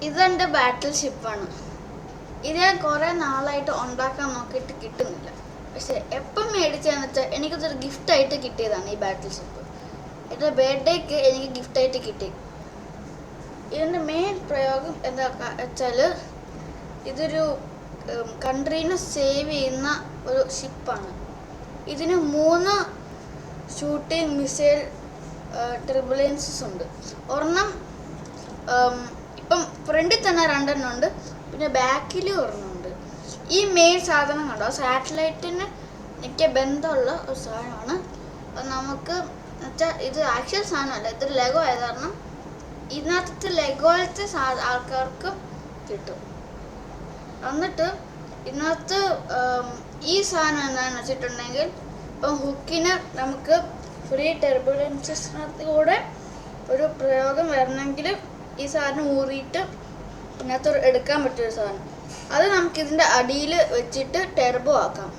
ഇതെൻ്റെ ബാറ്റിൽ ഷിപ്പാണ്. ഇത് ഞാൻ കുറേ നാളായിട്ട് ഉണ്ടാക്കാൻ നോക്കിയിട്ട് കിട്ടുന്നില്ല. പക്ഷെ എപ്പം മേടിച്ചതെന്ന് വെച്ചാൽ എനിക്കതൊരു ഗിഫ്റ്റായിട്ട് കിട്ടിയതാണ് ഈ ബാറ്റിൽ ഷിപ്പ്. എൻ്റെ ബർത്ത്ഡേക്ക് എനിക്ക് ഗിഫ്റ്റായിട്ട് കിട്ടി. ഇതിൻ്റെ മെയിൻ പ്രയോഗം എന്താ വെച്ചാൽ ഇതൊരു കൺട്രീനെ സേവ് ചെയ്യുന്ന ഒരു ഷിപ്പാണ്. ഇതിന് 3 ഷൂട്ടിംഗ് മിസൈൽ ടർബുലൻസസ് ഉണ്ട്. ഒരെണ്ണം ഇപ്പം ഫ്രണ്ടിൽ തന്നെ 2 ഉണ്ട്, പിന്നെ ബാക്കിലും ഒരെണ്ണമുണ്ട്. ഈ മെയിൻ സാധനം കണ്ടോ, സാറ്റലൈറ്റിന് എനിക്ക് ബന്ധമുള്ള ഒരു സാധനമാണ്. അത് നമുക്ക് എന്നുവെച്ചാൽ ഇത് ആക്ച്വൽ സാധനമല്ല, ഇതൊരു ലെഗോ ആയത് കാരണം ഇതിനകത്ത് ലെഗോയിലത്തെ ആൾക്കാർക്ക് കിട്ടും. എന്നിട്ട് ഇതിനകത്ത് ഈ സാധനം എന്താണെന്ന് വെച്ചിട്ടുണ്ടെങ്കിൽ ഇപ്പം ഹുക്കിന് നമുക്ക് ഫ്രീ ടർബുലൻസസിനകത്ത് കൂടെ ഒരു പ്രയോഗം വരണമെങ്കിൽ ഈ സാധനം ഊറിയിട്ട് ഇതിനകത്ത് എടുക്കാൻ പറ്റിയൊരു സാധനം. അത് നമുക്കിതിൻ്റെ അടിയിൽ വെച്ചിട്ട് ടെർബോ ആക്കാം.